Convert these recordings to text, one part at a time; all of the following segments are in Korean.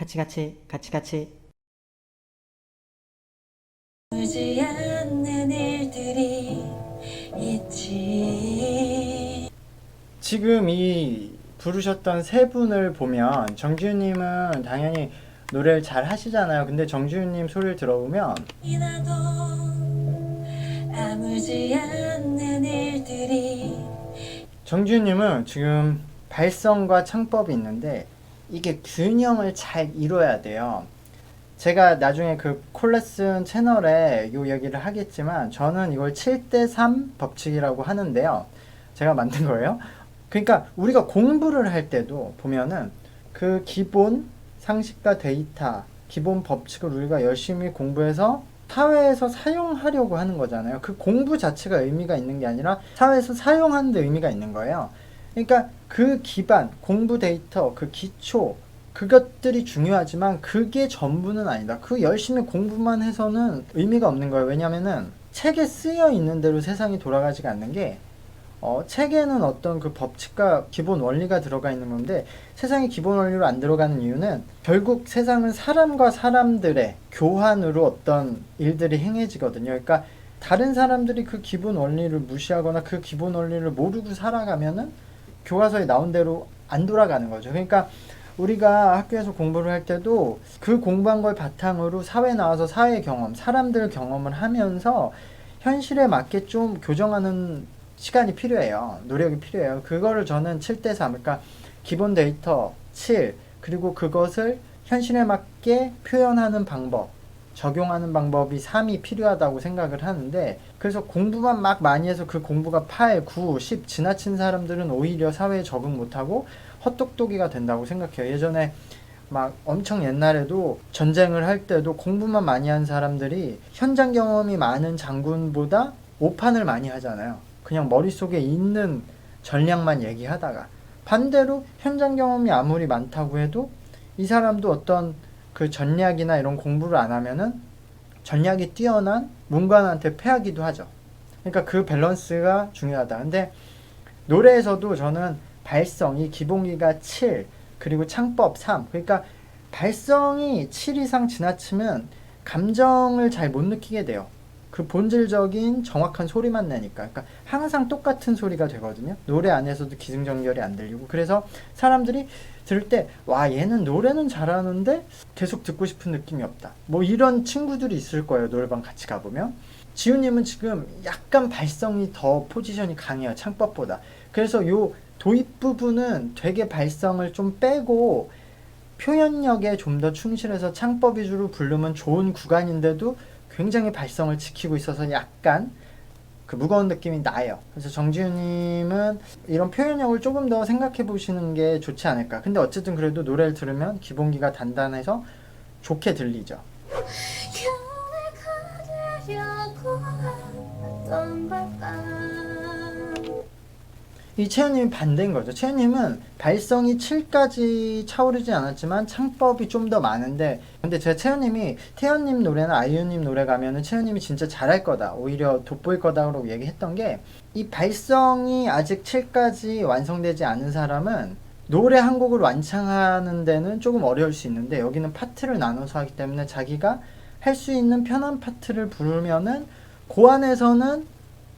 같이. 울지 않는 일들이 있지. 지금 이 부르셨던 세 분을 보면 정지훈님은 당연히 노래를 잘 하시잖아요. 근데 정지훈님 소리를 들어보면 나도 아물지 않는 일들이. 정지훈님은 지금 발성과 창법이 있는데 이게 균형을 잘 이뤄야 돼요. 제가 나중에 그 콜레슨 채널에 요 얘기를 하겠지만 저는 이걸 7대3 법칙이라고 하는데요. 제가 만든 거예요. 그러니까 우리가 공부를 할 때도 보면은 그 기본 상식과 데이터, 기본 법칙을 우리가 열심히 공부해서 사회에서 사용하려고 하는 거잖아요. 그 공부 자체가 의미가 있는 게 아니라 사회에서 사용하는 데 의미가 있는 거예요. 그러니까 그 기반, 공부 데이터, 그 기초, 그것들이 중요하지만 그게 전부는 아니다. 그 열심히 공부만 해서는 의미가 없는 거예요. 왜냐면은 책에 쓰여 있는 대로 세상이 돌아가지가 않는 게 책에는 어떤 그 법칙과 기본 원리가 들어가 있는 건데 세상이 기본 원리로 안 들어가는 이유는 결국 세상은 사람과 사람들의 교환으로 어떤 일들이 행해지거든요. 그러니까 다른 사람들이 그 기본 원리를 무시하거나 그 기본 원리를 모르고 살아가면은 교과서에 나온 대로 안 돌아가는 거죠. 그러니까 우리가 학교에서 공부를 할 때도 그 공부한 걸 바탕으로 사회에 나와서 사회 경험, 사람들 경험을 하면서 현실에 맞게 좀 교정하는 시간이 필요해요. 노력이 필요해요. 그거를 저는 7대3, 그러니까 기본 데이터 7, 그리고 그것을 현실에 맞게 표현하는 방법, 적용하는 방법이 3이 필요하다고 생각을 하는데, 그래서 공부만 막 많이 해서 그 공부가 8, 9, 10 지나친 사람들은 오히려 사회에 적응 못하고 헛똑똑이가 된다고 생각해요. 예전에 막 엄청 옛날에도 전쟁을 할 때도 공부만 많이 한 사람들이 현장 경험이 많은 장군보다 오판을 많이 하잖아요. 그냥 머릿속에 있는 전략만 얘기하다가, 반대로 현장 경험이 아무리 많다고 해도 이 사람도 어떤 그 전략이나 이런 공부를 안 하면은 전략이 뛰어난 문관한테 패하기도 하죠. 그러니까 그 밸런스가 중요하다. 근데 노래에서도 저는 발성이 기본기가 7, 그리고 창법 3. 그러니까 발성이 7 이상 지나치면 감정을 잘 못 느끼게 돼요. 그 본질적인 정확한 소리만 내니까. 그러니까 항상 똑같은 소리가 되거든요. 노래 안에서도 기승전결이 안 들리고. 그래서 사람들이 들을 때, 와, 얘는 노래는 잘하는데 계속 듣고 싶은 느낌이 없다. 뭐 이런 친구들이 있을 거예요. 노래방 같이 가보면. 지훈님은 지금 약간 발성이 더 포지션이 강해요. 창법보다. 그래서 요 도입 부분은 되게 발성을 좀 빼고 표현력에 좀 더 충실해서 창법 위주로 부르면 좋은 구간인데도 굉장히 발성을 지키고 있어서 약간 그 무거운 느낌이 나요. 그래서 정지훈님은 이런 표현력을 조금 더 생각해 보시는 게 좋지 않을까. 근데 어쨌든 그래도 노래를 들으면 기본기가 단단해서 좋게 들리죠. 이 채연님이 반대인 거죠. 채연님은 발성이 7까지 차오르지 않았지만 창법이 좀 더 많은데, 근데 제가 채연님이 태연님 노래나 아이유님 노래 가면은 채연님이 진짜 잘할 거다, 오히려 돋보일 거다라고 얘기했던 게, 이 발성이 아직 7까지 완성되지 않은 사람은 노래 한 곡을 완창하는 데는 조금 어려울 수 있는데, 여기는 파트를 나눠서 하기 때문에 자기가 할 수 있는 편한 파트를 부르면은 그 안에서는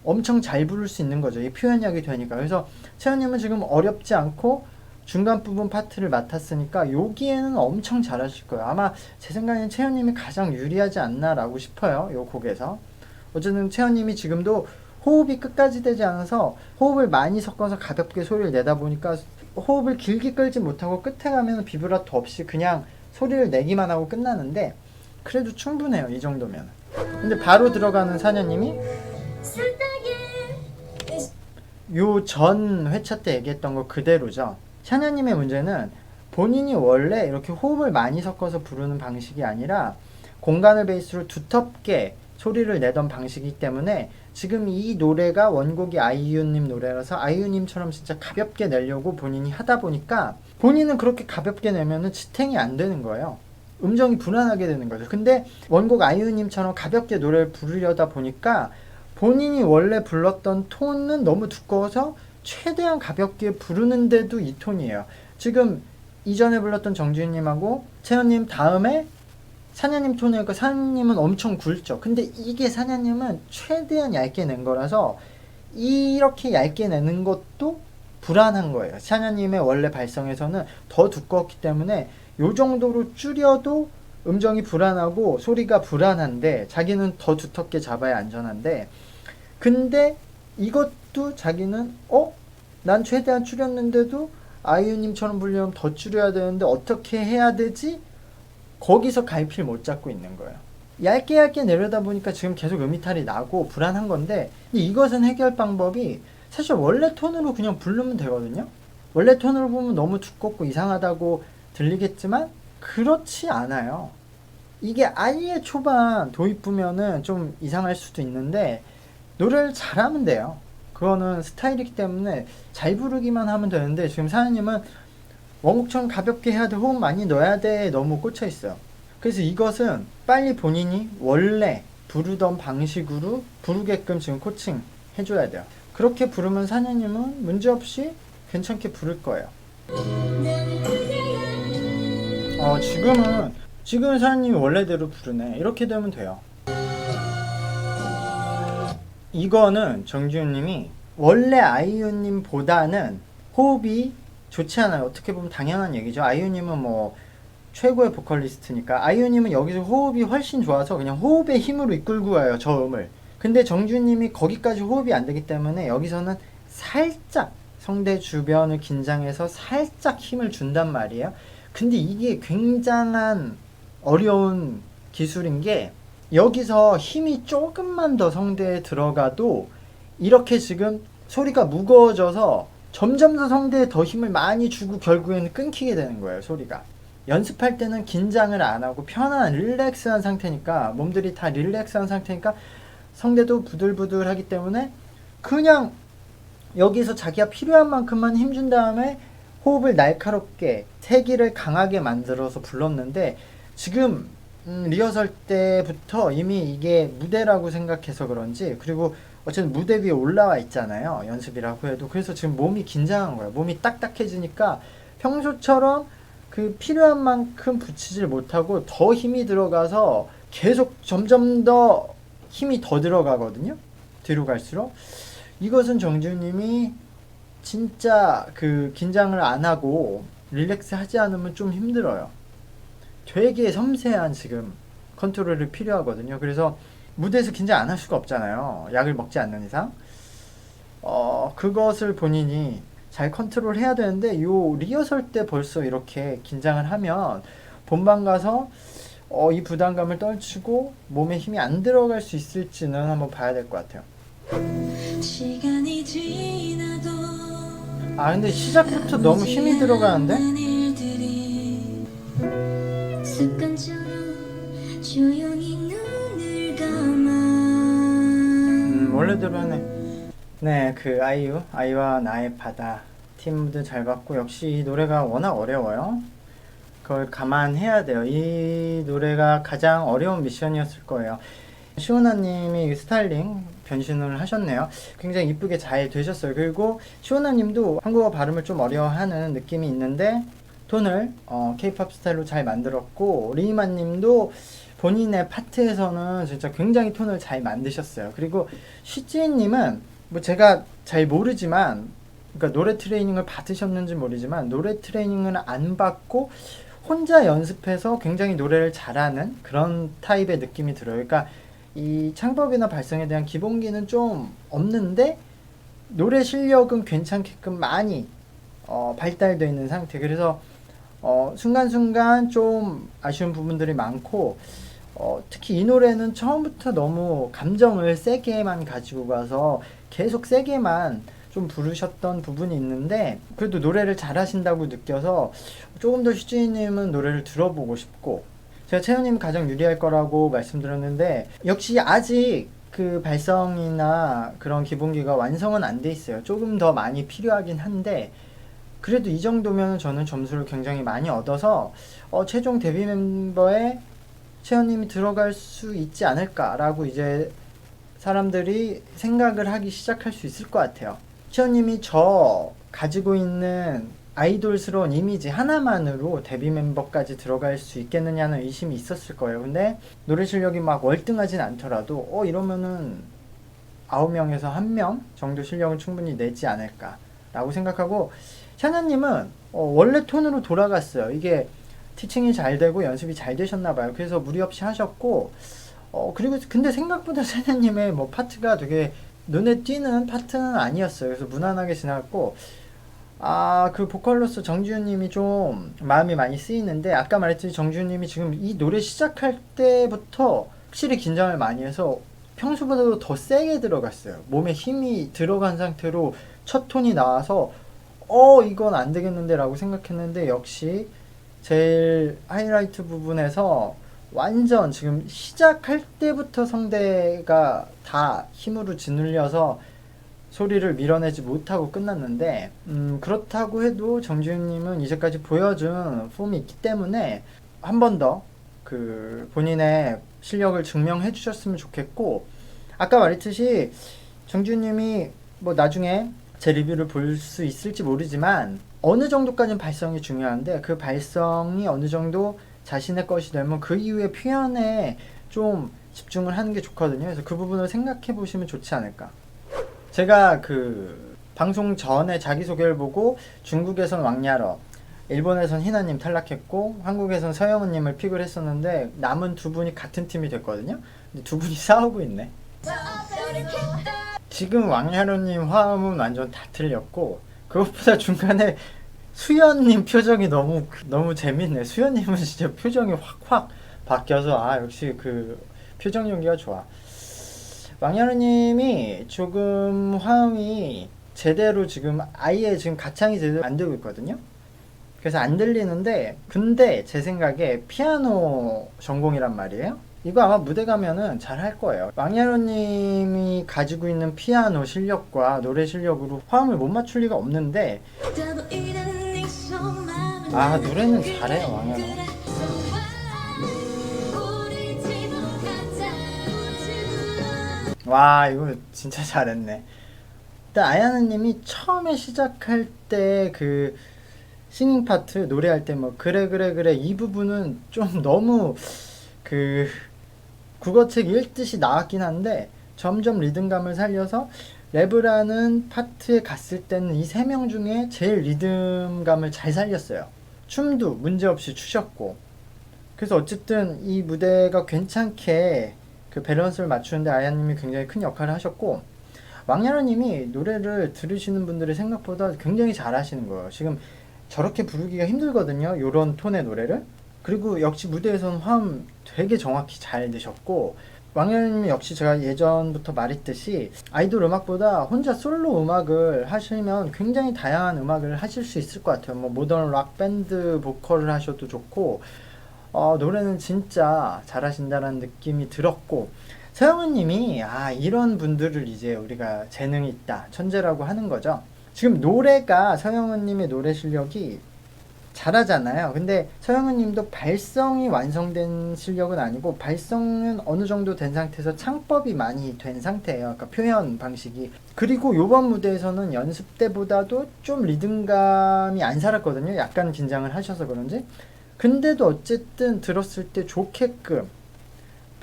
엄청 잘 부를 수 있는 거죠. 이 표현력이 되니까. 그래서 채연님은 지금 어렵지 않고 중간 부분 파트를 맡았으니까 여기에는 엄청 잘하실 거예요. 아마 제 생각에는 채연님이 가장 유리하지 않나라고 싶어요. 이 곡에서. 어쨌든 채연님이 지금도 호흡이 끝까지 되지 않아서 호흡을 많이 섞어서 가볍게 소리를 내다 보니까 호흡을 길게 끌지 못하고 끝에 가면 비브라토 없이 그냥 소리를 내기만 하고 끝나는데, 그래도 충분해요. 이 정도면. 근데 바로 들어가는 사녀님이 요 전 회차 때 얘기했던 거 그대로죠. 샤냐님의 문제는 본인이 원래 이렇게 호흡을 많이 섞어서 부르는 방식이 아니라 공간을 베이스로 두텁게 소리를 내던 방식이기 때문에 지금 이 노래가 원곡이 아이유님 노래라서 아이유님처럼 진짜 가볍게 내려고 본인이 하다 보니까 본인은 그렇게 가볍게 내면은 지탱이 안 되는 거예요. 음정이 불안하게 되는 거죠. 근데 원곡 아이유님처럼 가볍게 노래를 부르려다 보니까 본인이 원래 불렀던 톤은 너무 두꺼워서 최대한 가볍게 부르는데도 이 톤이에요. 지금 이전에 불렀던 정지훈님하고 채연님 다음에 사냐님 톤이니까 사냐님은 엄청 굵죠. 근데 이게 사냐님은 최대한 얇게 낸 거라서 이렇게 얇게 내는 것도 불안한 거예요. 사냐님의 원래 발성에서는 더 두꺼웠기 때문에 요 정도로 줄여도 음정이 불안하고 소리가 불안한데 자기는 더 두텁게 잡아야 안전한데, 근데 이것도 자기는 난 최대한 줄였는데도 아이유님처럼 부르려면 더 줄여야 되는데 어떻게 해야 되지? 거기서 갈피를 못 잡고 있는 거예요. 얇게 내려다 보니까 지금 계속 음이탈이 나고 불안한 건데, 이것은 해결 방법이 사실 원래 톤으로 그냥 부르면 되거든요. 원래 톤으로 보면 너무 두껍고 이상하다고 들리겠지만 그렇지 않아요. 이게 아예 초반 도입부면은 좀 이상할 수도 있는데 노래를 잘하면 돼요. 그거는 스타일이기 때문에 잘 부르기만 하면 되는데, 지금 사장님은 원곡처럼 가볍게 해야 돼, 호흡 많이 넣어야 돼 너무 꽂혀 있어요. 그래서 이것은 빨리 본인이 원래 부르던 방식으로 부르게끔 지금 코칭 해줘야 돼요. 그렇게 부르면 사장님은 문제없이 괜찮게 부를 거예요. 지금은 사장님이 원래대로 부르네. 이렇게 되면 돼요. 이거는 정지훈님이 원래 아이유님보다는 호흡이 좋지 않아요. 어떻게 보면 당연한 얘기죠. 아이유님은 뭐 최고의 보컬리스트니까. 아이유님은 여기서 호흡이 훨씬 좋아서 그냥 호흡의 힘으로 이끌고 가요, 저음을. 근데 정지훈님이 거기까지 호흡이 안 되기 때문에 여기서는 살짝 성대 주변을 긴장해서 살짝 힘을 준단 말이에요. 근데 이게 굉장한 어려운 기술인 게, 여기서 힘이 조금만 더 성대에 들어가도 이렇게 지금 소리가 무거워져서 점점 더 성대에 더 힘을 많이 주고 결국에는 끊기게 되는 거예요, 소리가. 연습할 때는 긴장을 안 하고 편안한 릴렉스한 상태니까, 몸들이 다 릴렉스한 상태니까 성대도 부들부들하기 때문에 그냥 여기서 자기가 필요한 만큼만 힘준 다음에 호흡을 날카롭게 세기를 강하게 만들어서 불렀는데, 지금 리허설 때부터 이미 이게 무대라고 생각해서 그런지, 그리고 어쨌든 무대 위에 올라와 있잖아요, 연습이라고 해도. 그래서 지금 몸이 긴장한 거예요. 몸이 딱딱해지니까 평소처럼 그 필요한 만큼 붙이질 못하고 더 힘이 들어가서 계속 점점 더 힘이 더 들어가거든요, 뒤로 갈수록. 이것은 정지훈님이 진짜 그 긴장을 안 하고 릴렉스 하지 않으면 좀 힘들어요. 되게 섬세한 지금 컨트롤이 필요하거든요. 그래서 무대에서 긴장 안 할 수가 없잖아요, 약을 먹지 않는 이상. 그것을 본인이 잘 컨트롤 해야 되는데, 요 리허설 때 벌써 이렇게 긴장을 하면 본番가서 이 부담감을 떨치고 몸에 힘이 안 들어갈 수 있을지는 한번 봐야 될 것 같아요. 시간이 지나도 근데 시작부터 너무 힘이 들어가는데? 습관처럼 조용히 눈을 감아. 원래대로 하네. 네, 그 아이와 나의 바다 팀도 잘 봤고, 역시 이 노래가 워낙 어려워요. 그걸 감안해야 돼요. 이 노래가 가장 어려운 미션이었을 거예요. 시오나님이 스타일링 변신을 하셨네요. 굉장히 이쁘게 잘 되셨어요. 그리고 시오나님도 한국어 발음을 좀 어려워하는 느낌이 있는데 톤을 K-POP 스타일로 잘 만들었고, 리이마님도 본인의 파트에서는 진짜 굉장히 톤을 잘 만드셨어요. 그리고 시지님은 뭐 제가 잘 모르지만, 그러니까 노래 트레이닝을 받으셨는지 모르지만 노래 트레이닝을 안 받고 혼자 연습해서 굉장히 노래를 잘하는 그런 타입의 느낌이 들어요. 그러니까 이 창법이나 발성에 대한 기본기는 좀 없는데 노래 실력은 괜찮게끔 많이 발달되어 있는 상태. 그래서 순간순간 좀 아쉬운 부분들이 많고, 특히 이 노래는 처음부터 너무 감정을 세게만 가지고 가서 계속 세게만 좀 부르셨던 부분이 있는데, 그래도 노래를 잘하신다고 느껴서 조금 더 슈지님은 노래를 들어보고 싶고, 제가 채연님 가장 유리할 거라고 말씀드렸는데 역시 아직 그 발성이나 그런 기본기가 완성은 안 돼 있어요. 조금 더 많이 필요하긴 한데, 그래도 이 정도면 저는 점수를 굉장히 많이 얻어서 최종 데뷔 멤버에 채연님이 들어갈 수 있지 않을까라고 이제 사람들이 생각을 하기 시작할 수 있을 것 같아요. 채연님이 저 가지고 있는 아이돌스러운 이미지 하나만으로 데뷔 멤버까지 들어갈 수 있겠느냐는 의심이 있었을 거예요. 근데 노래 실력이 막 월등하진 않더라도 이러면은 9명에서 1명 정도 실력은 충분히 내지 않을까라고 생각하고, 샤나님은 원래 톤으로 돌아갔어요. 이게 티칭이 잘 되고 연습이 잘 되셨나 봐요. 그래서 무리 없이 하셨고, 그리고 근데 생각보다 샤나님의 뭐 파트가 되게 눈에 띄는 파트는 아니었어요. 그래서 무난하게 지나갔고, 그 보컬로서 정지훈님이 좀 마음이 많이 쓰이는데, 아까 말했듯이 정지훈님이 지금 이 노래 시작할 때부터 확실히 긴장을 많이 해서 평소보다도 더 세게 들어갔어요. 몸에 힘이 들어간 상태로 첫 톤이 나와서 이건 안 되겠는데 라고 생각했는데, 역시 제일 하이라이트 부분에서 완전 지금 시작할 때부터 성대가 다 힘으로 짓눌려서 소리를 밀어내지 못하고 끝났는데, 그렇다고 해도 정지훈님은 이제까지 보여준 폼이 있기 때문에 한 번 더 그 본인의 실력을 증명해 주셨으면 좋겠고, 아까 말했듯이 정지훈님이 뭐 나중에 제 리뷰를 볼 수 있을지 모르지만 어느 정도까지는 발성이 중요한데, 그 발성이 어느 정도 자신의 것이 되면 그 이후의 표현에 좀 집중을 하는 게 좋거든요. 그래서 그 부분을 생각해 보시면 좋지 않을까. 제가 그 방송 전에 자기소개를 보고 중국에선 왕야러, 일본에선 희나님 탈락했고 한국에선 서영은님을 픽을 했었는데, 남은 두 분이 같은 팀이 됐거든요. 근데 두 분이 싸우고 있네. 지금 왕야러님 화음은 완전 다 틀렸고, 그것보다 중간에 수연님 표정이 너무 재밌네. 수연님은 진짜 표정이 확 바뀌어서 역시 그 표정 연기가 좋아. 왕야르님이 조금 화음이 제대로 지금 아예 지금 가창이 제대로 안 되고 있거든요. 그래서 안 들리는데, 근데 제 생각에 피아노 전공이란 말이에요. 이거 아마 무대 가면은 잘 할 거예요. 왕야로님이 가지고 있는 피아노 실력과 노래 실력으로 화음을 못 맞출 리가 없는데, 노래는 잘해요 왕야로. 와, 이거 진짜 잘했네. 일단 아야나님이 처음에 시작할 때 그 싱잉 파트, 노래할 때 뭐 그래 이 부분은 좀 너무 그 국어책 읽듯이 나왔긴 한데, 점점 리듬감을 살려서 랩을 파트에 갔을 때는 이 세 명 중에 제일 리듬감을 잘 살렸어요. 춤도 문제없이 추셨고, 그래서 어쨌든 이 무대가 괜찮게 그 밸런스를 맞추는데 아야님이 굉장히 큰 역할을 하셨고, 왕야라님이 노래를 들으시는 분들이 생각보다 굉장히 잘하시는 거예요. 지금 저렇게 부르기가 힘들거든요, 요런 톤의 노래를. 그리고 역시 무대에서는 화음 되게 정확히 잘 내셨고, 왕야라님이 역시 제가 예전부터 말했듯이 아이돌 음악보다 혼자 솔로 음악을 하시면 굉장히 다양한 음악을 하실 수 있을 것 같아요. 뭐 모던 락 밴드 보컬을 하셔도 좋고, 노래는 진짜 잘하신다는 느낌이 들었고, 서영은님이 이런 분들을 이제 우리가 재능이 있다, 천재라고 하는 거죠. 지금 노래가 서영은님의 노래 실력이 잘하잖아요. 근데 서영은님도 발성이 완성된 실력은 아니고, 발성은 어느 정도 된 상태에서 창법이 많이 된 상태예요. 그러니까 표현 방식이. 그리고 요번 무대에서는 연습 때보다도 좀 리듬감이 안 살았거든요. 약간 긴장을 하셔서 그런지. 근데도 어쨌든 들었을 때 좋게끔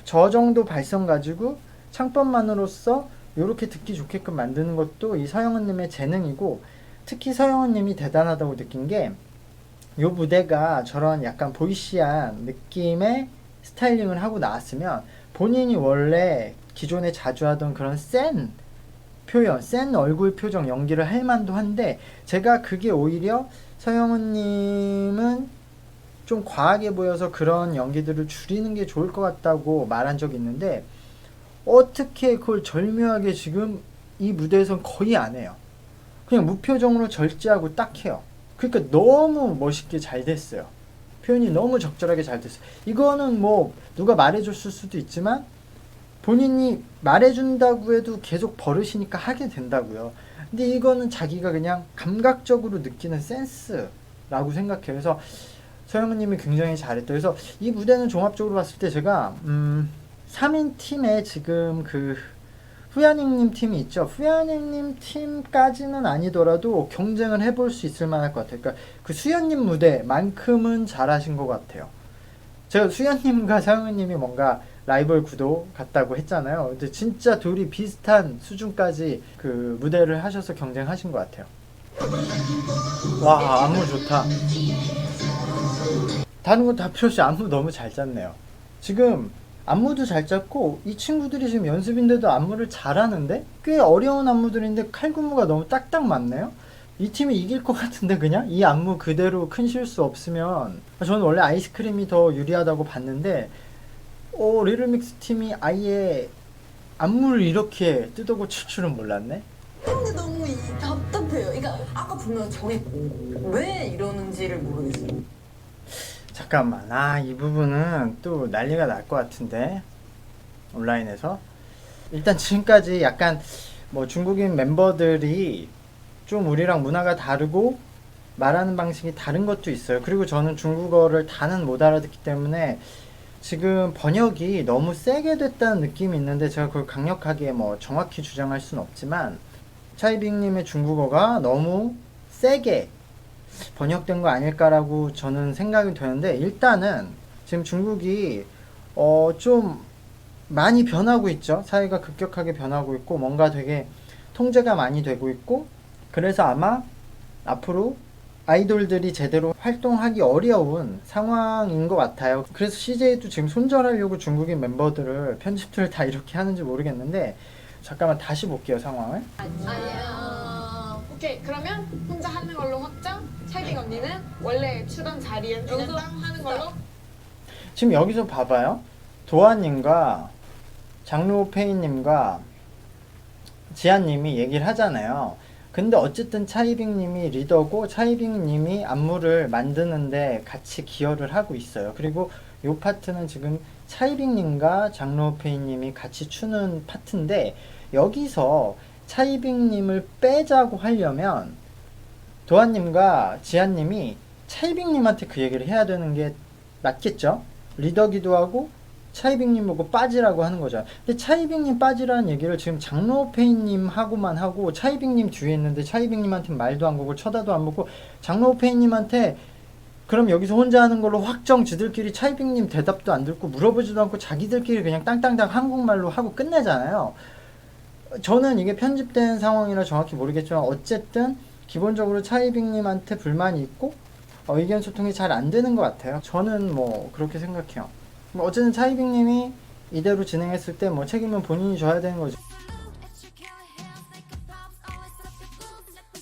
저 정도 발성 가지고 창법만으로써 요렇게 듣기 좋게끔 만드는 것도 이 서영은님의 재능이고, 특히 서영은님이 대단하다고 느낀 게, 요 무대가 저런 약간 보이시한 느낌의 스타일링을 하고 나왔으면 본인이 원래 기존에 자주 하던 그런 센 표현, 센 얼굴 표정 연기를 할 만도 한데, 제가 그게 오히려 서영은님은 좀 과하게 보여서 그런 연기들을 줄이는 게 좋을 것 같다고 말한 적이 있는데, 어떻게 그걸 절묘하게 지금 이 무대에선 거의 안 해요. 그냥 무표정으로 절제하고 딱 해요. 그러니까 너무 멋있게 잘 됐어요. 표현이 너무 적절하게 잘 됐어요. 이거는 뭐 누가 말해줬을 수도 있지만 본인이 말해준다고 해도 계속 버릇이니까 하게 된다고요. 근데 이거는 자기가 그냥 감각적으로 느끼는 센스라고 생각해요. 그래서 서영은님이 굉장히 잘했다. 그래서 이 무대는 종합적으로 봤을 때 제가 3인 팀의 지금 그 후야닝님 팀이 있죠. 후야닝님 팀까지는 아니더라도 경쟁을 해볼 수 있을 만할 것 같아요. 그러니까 그 수연님 무대만큼은 잘하신 것 같아요. 제가 수연님과 상우님이 뭔가 라이벌 구도 같다고 했잖아요. 근데 진짜 둘이 비슷한 수준까지 그 무대를 하셔서 경쟁하신 것 같아요. 와, 안무 좋다. 다른 건 다 필요 없이 안무 너무 잘 짰네요. 지금 안무도 잘 짰고 이 친구들이 지금 연습인데도 안무를 잘하는데 꽤 어려운 안무들인데 칼군무가 너무 딱딱 맞네요. 이 팀이 이길 것 같은데 그냥 이 안무 그대로 큰 실수 없으면 저는 원래 아이스크림이 더 유리하다고 봤는데 리틀믹스 팀이 아예 안무를 이렇게 뜯어고칠 줄은 몰랐네. 근데 너무 답답해요. 그러니까 아까 분명 정했고 왜 이러는지를 모르겠어요. 잠깐만, 이 부분은 또 난리가 날 것 같은데 온라인에서. 일단 지금까지 약간 뭐 중국인 멤버들이 좀 우리랑 문화가 다르고 말하는 방식이 다른 것도 있어요. 그리고 저는 중국어를 다는 못 알아듣기 때문에 지금 번역이 너무 세게 됐다는 느낌이 있는데 제가 그걸 강력하게 뭐 정확히 주장할 수는 없지만 차이빙님의 중국어가 너무 세게 번역된 거 아닐까라고 저는 생각이 되는데 일단은 지금 중국이 좀 많이 변하고 있죠. 사회가 급격하게 변하고 있고 뭔가 되게 통제가 많이 되고 있고 그래서 아마 앞으로 아이돌들이 제대로 활동하기 어려운 상황인 것 같아요. 그래서 CJ도 지금 손절하려고 중국인 멤버들을 편집들을 다 이렇게 하는지 모르겠는데 잠깐만 다시 볼게요 상황을. 아니야. 오케이, 그러면 혼자 하는 걸로 확정. 차이빙 언니는 원래 추던 자리에 여기서 하는 걸로. 지금 여기서 봐봐요. 도아님과 장루페이님과 지아님이 얘기를 하잖아요. 근데 어쨌든 차이빙님이 리더고 차이빙님이 안무를 만드는데 같이 기여를 하고 있어요. 그리고 요 파트는 지금 차이빙님과 장로페이님이 같이 추는 파트인데 여기서 차이빙님을 빼자고 하려면 도아님과 지아님이 차이빙님한테 그 얘기를 해야 되는 게 맞겠죠? 리더기도 하고 차이빙님 보고 빠지라고 하는 거죠. 근데 차이빙님 빠지라는 얘기를 지금 장로페이님 하고만 하고 차이빙님 뒤에 있는데 차이빙님한테 말도 안 걸고 쳐다도 안 보고 장로페이님한테 그럼 여기서 혼자 하는 걸로 확정 지들끼리 차이빙님 대답도 안 듣고 물어보지도 않고 자기들끼리 그냥 땅땅땅 한국말로 하고 끝내잖아요. 저는 이게 편집된 상황이라 정확히 모르겠지만 어쨌든 기본적으로 차이빙님한테 불만이 있고 의견 소통이 잘 안 되는 것 같아요. 저는 뭐 그렇게 생각해요. 뭐 어쨌든 차이빙님이 이대로 진행했을 때 뭐 책임은 본인이 져야 되는 거죠.